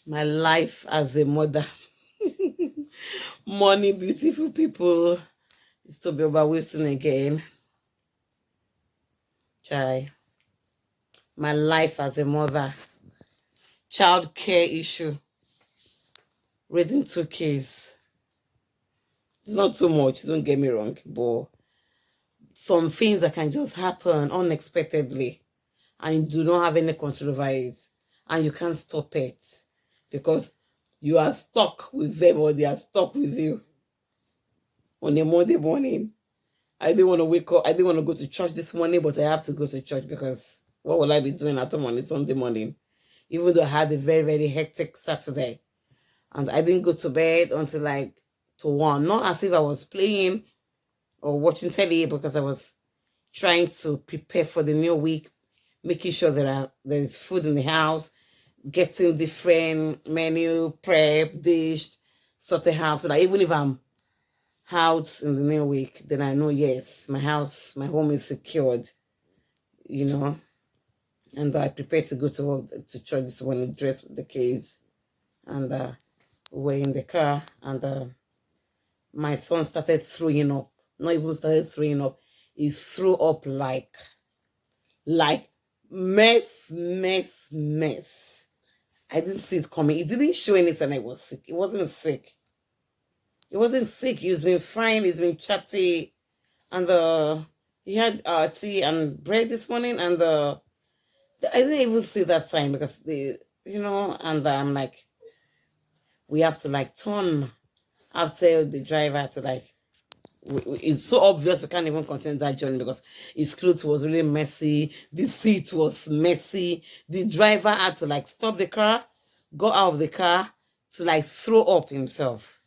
My life as a mother. Morning, beautiful people. It's to be over Wilson again. Chai. My life as a mother. Child care issue. Raising 2 kids. It's not too much, don't get me wrong, but some things that can just happen unexpectedly and you do not have any control over it and you can't stop it because you are stuck with them or they are stuck with you. On a Monday morning, I didn't want to wake up. I didn't want to go to church this morning, but I have to go to church because what will I be doing at home on a Sunday morning? Even though I had a very, very hectic Saturday. And I didn't go to bed until like to 1. Not as if I was playing or watching telly because I was trying to prepare for the new week, making sure there is food in the house, getting different menu, prep, dish, sort of house. So that even if I'm out in the new week, then I know, yes, my home is secured, and I prepared to go to work, to church this morning, dressed with the kids, and we're in the car, and my son started throwing up. Not even started throwing up, he threw up like mess. I didn't see it coming. It didn't show any sign I was sick. It wasn't sick. He wasn't sick. He's been fine. He's been chatty. And he had tea and bread this morning. And I didn't even see that sign because and I'm like, we have to like turn after the driver to like, it's so obvious we can't even continue that journey because his clothes was really messy. The seat was messy. The driver had to like stop the car, go out of the car to like throw up himself.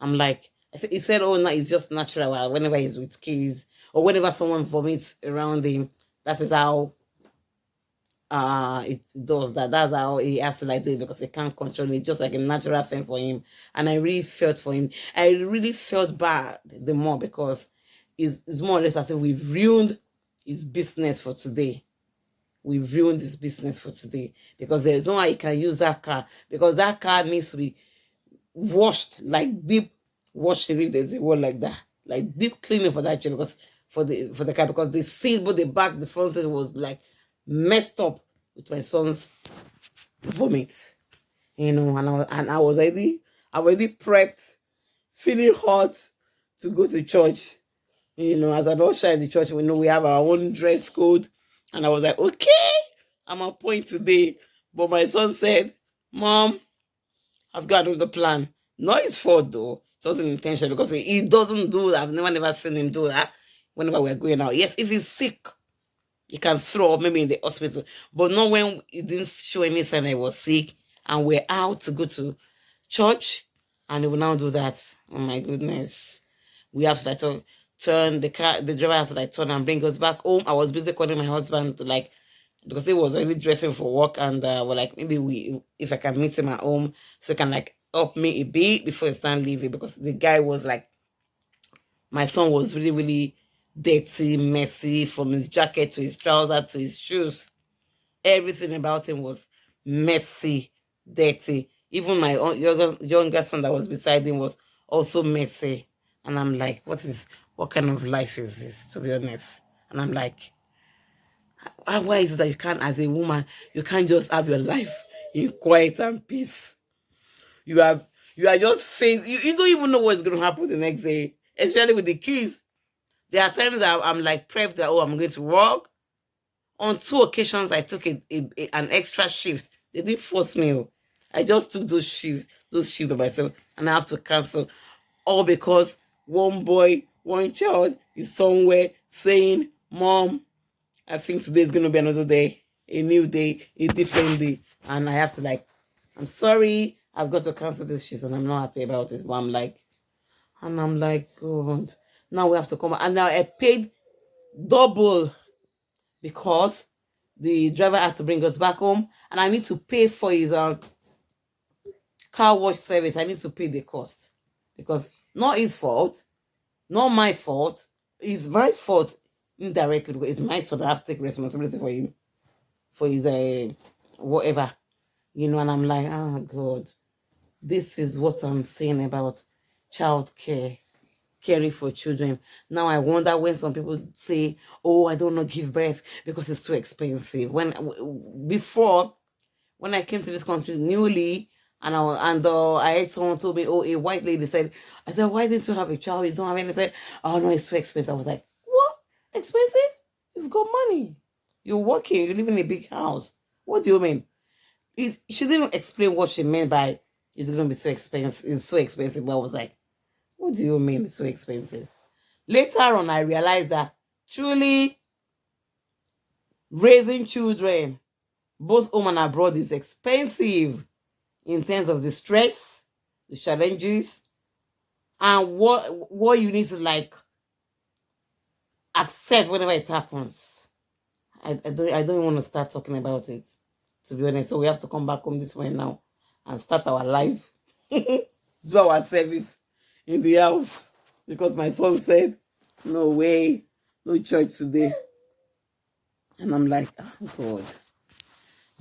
I'm like, he said, oh, no, it's just natural. Whenever he's with kids or whenever someone vomits around him, that is how it does that. That's how he has to like do it because he can't control it. Just like a natural thing for him. And I really felt for him. I really felt bad the more because it's more or less as if we've ruined his business for today. We've ruined his business for today because there's no way he can use that car because that car needs to be washed, like deep washing, if there's a word like that, like deep cleaning for that chair because for the car because the seat, both the back, the front seat was like messed up with my son's vomit, and I was already prepped, feeling hot to go to church. As an usher in the church, we have our own dress code, and I was like, okay, I'm on point today. But my son said, Mom, I've got another plan. Not his fault though. It wasn't intentional because he doesn't do that. I've never seen him do that whenever we're going out. Yes, if he's sick, he can throw up maybe in the hospital. But not when he didn't show any sign he was sick and we're out to go to church and he will now do that. Oh my goodness. We have to like turn the driver has to like turn and bring us back home. I was busy calling my husband to like because he was already dressing for work and we're like maybe if I can meet him at home so he can like help me a bit before he start leaving because the guy was like, my son was really, really dirty, messy from his jacket to his trousers to his shoes. Everything about him was messy, dirty. Even my younger son that was beside him was also messy. And I'm like, what kind of life is this, to be honest? And I'm like, why is it that you can't, as a woman, you can't just have your life in quiet and peace? You are just faced, you don't even know what's going to happen the next day, especially with the kids. There are times that I'm like prepped that, I'm going to work. On 2 occasions, I took an extra shift. They didn't force me. I just took those shifts by myself, and I have to cancel. All because one boy, one child is somewhere saying, Mom, I think today is going to be another day, a new day, a different day. And I have to like, I'm sorry, I've got to cancel this shift, and I'm not happy about it. But I'm like, God, now we have to come. And now I paid double because the driver had to bring us back home and I need to pay for his car wash service. I need to pay the cost because not his fault, not my fault. It's my fault indirectly because it's my son. I have to take responsibility for him, for his whatever, And I'm like, oh God, this is what I'm saying about child care, caring for children. Now I wonder when some people say, oh, I don't know, give birth because it's too expensive. Before, when I came to this country newly, I had someone told me, oh, a white lady said, I said, why didn't you have a child? You don't have any. They said, oh no, it's too expensive. I was like, what? Expensive? You've got money. You're working. You live in a big house. What do you mean? She didn't explain what she meant by it's going to be so expensive. It's so expensive. But I was like, what do you mean it's so expensive? Later on, I realized that truly raising children, both home and abroad, is expensive in terms of the stress, the challenges, and what you need to like accept whenever it happens. I don't want to start talking about it, to be honest. So we have to come back home this way now and start our life, do our service in the house, because my son said, no way, no church today. And I'm like, oh God.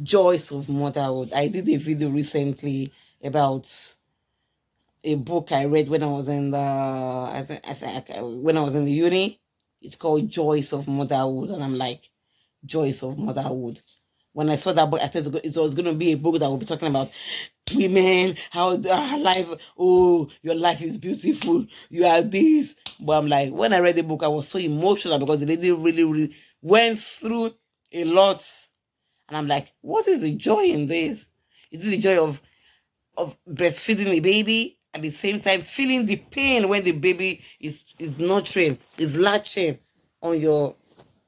Joys of motherhood. I did a video recently about a book I read when I was in when I was in the uni. It's called Joys of Motherhood, and I'm like, Joys of Motherhood. When I saw that book, I thought it was going to be a book that will be talking about women, how life. Oh, your life is beautiful. You are this. But I'm like, when I read the book, I was so emotional because the lady really, really went through a lot, and I'm like, what is the joy in this? Is it the joy of breastfeeding a baby, at the same time feeling the pain when the baby is nurturing, is latching on your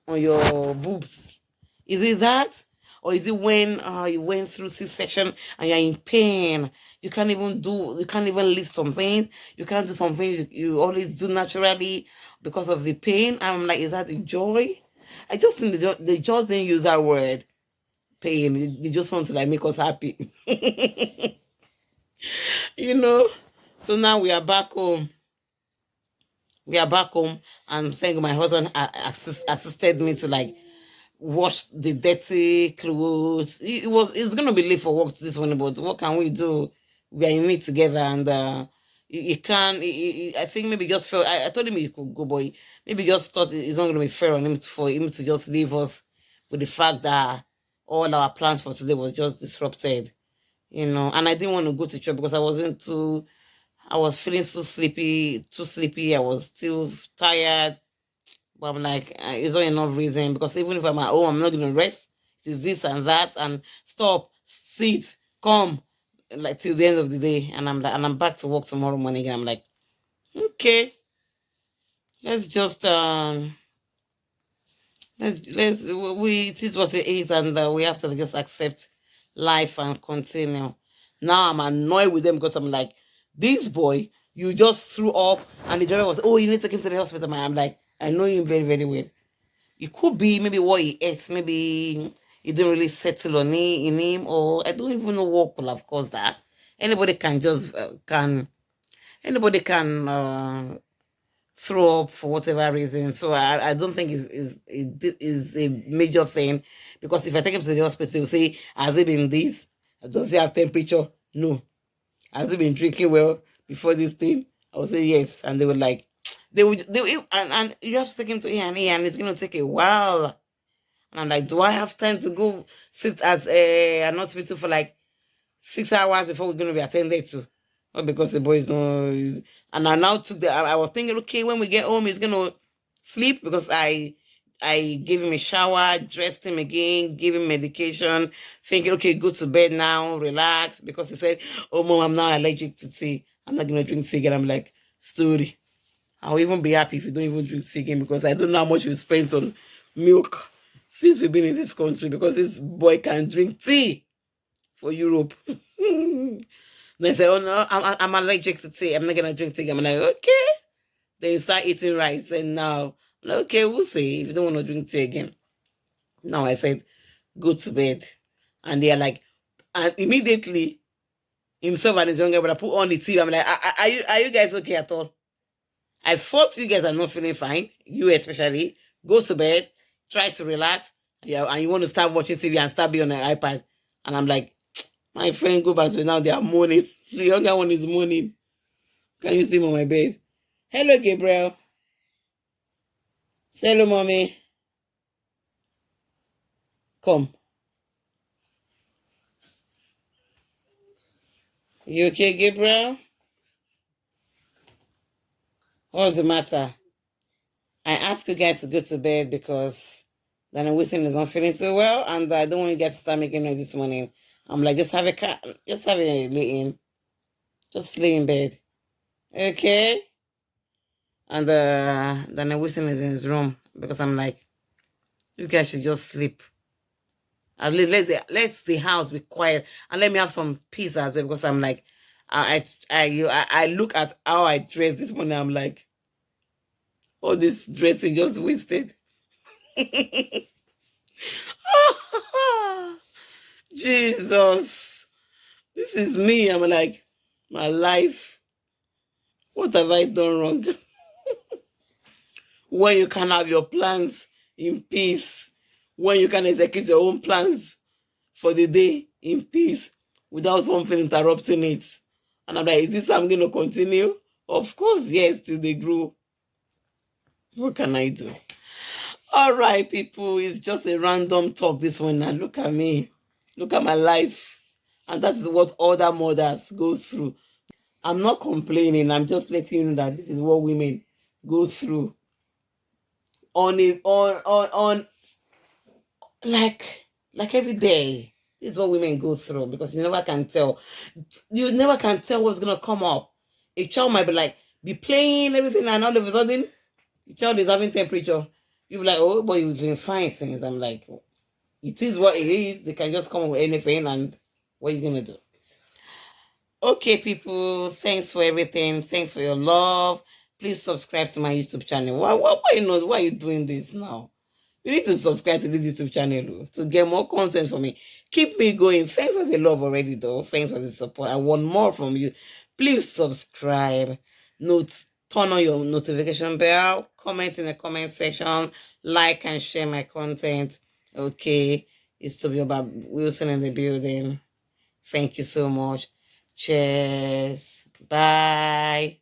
boobs? Is it that? Or is it when you went through C-section and you're in pain? You can't even lift some things. You can't do something you always do naturally because of the pain. I'm like, is that the joy? I just think they just didn't use that word, pain. They just want to like make us happy. you know. So now we are back home. And thank my husband assisted me to like wash the dirty clothes. It's gonna be late for work this morning, but what can we do? We are in it together, and he can. I think maybe just felt. I told him he could go, but maybe just thought it's not gonna be fair on him for him to just leave us with the fact that all our plans for today was just disrupted. And I didn't want to go to church because I was feeling so sleepy, too sleepy. I was still tired. But I'm like, it's not enough reason, because even if I'm at home, I'm not going to rest. It is this and that, and stop, sit, come, like till the end of the day. And I'm back to work tomorrow morning. And I'm like, okay, let's just, it is what it is, and we have to just accept life and continue. Now I'm annoyed with them because I'm like, this boy, you just threw up, and the driver was, oh, you need to take him to the hospital. I'm like, I know him very, very well. It could be maybe what he ate, maybe it didn't really settle on in him, or I don't even know what could have caused that. Anybody can just anybody can throw up for whatever reason. So I don't think is a major thing, because if I take him to the hospital, they'll say, has he been this? Does he have temperature? No. Has he been drinking well before this thing? I would say yes. And they would like, and you have to take him to A&E, and it's going to take a while. And I'm like, do I have time to go sit at an hospital for like 6 hours before we're going to be attended to? Not because the boy is not. And I now I was thinking, okay, when we get home, he's going to sleep, because I gave him a shower, dressed him again, gave him medication, thinking, okay, go to bed now, relax, because he said, oh, Mom, I'm now allergic to tea. I'm not going to drink tea again. I'm like, story. I'll even be happy if you don't even drink tea again, because I don't know how much you spent on milk since we've been in this country, because this boy can drink tea for Europe. They say, oh no, I'm allergic to tea. I'm not going to drink tea again. I'm like, okay. Then you start eating rice, and now, like, okay, we'll see if you don't want to drink tea again. Now I said, go to bed. And they're like, and immediately, himself and his younger brother put on the TV. I'm like, are you guys okay at all? I thought you guys are not feeling fine. You especially. Go to bed, try to relax. Yeah, and you want to start watching TV and start being on an iPad. And I'm like, My friend go back to now. They are moaning. The younger one is moaning. Can you see him on my bed? Hello, Gabriel. Say hello, mommy. Come. You okay, Gabriel? What's the matter? I asked you guys to go to bed because Daniel Wilson is not feeling so well, and I don't want you guys to start making noise this morning. I'm like, just have a cat, just have a lay in, just lay in bed, okay? And Daniel Wilson is in his room because I'm like, you guys should just sleep. At least let the house be quiet and let me have some peace as well because I'm like, I look at how I dress this morning. I'm like, all this dressing just wasted. Jesus, this is me. I'm like, my life. What have I done wrong? When you can have your plans in peace, when you can execute your own plans for the day in peace without something interrupting it. And I'm like, is this I'm going to continue? Of course, yes, till they grow. What can I do? All right, people, it's just a random talk this one. Now look at me. Look at my life. And that is what other mothers go through. I'm not complaining. I'm just letting you know that this is what women go through on like every day. This is what women go through because you never can tell. You never can tell what's gonna come up. A child might be playing everything, and all of a sudden, the child is having temperature. You're like, oh, but he's been fine since. I'm like, it is what it is. They can just come up with anything, and what are you gonna do? Okay, people, thanks for everything. Thanks for your love. Please subscribe to my YouTube channel. Why are you doing this now? You need to subscribe to this YouTube channel to get more content from me. Keep me going. Thanks for the love already, though. Thanks for the support. I want more from you. Please subscribe. Turn on your notification bell. Comment in the comment section. Like and share my content. Okay. It's to be about Wilson in the building. Thank you so much. Cheers. Bye.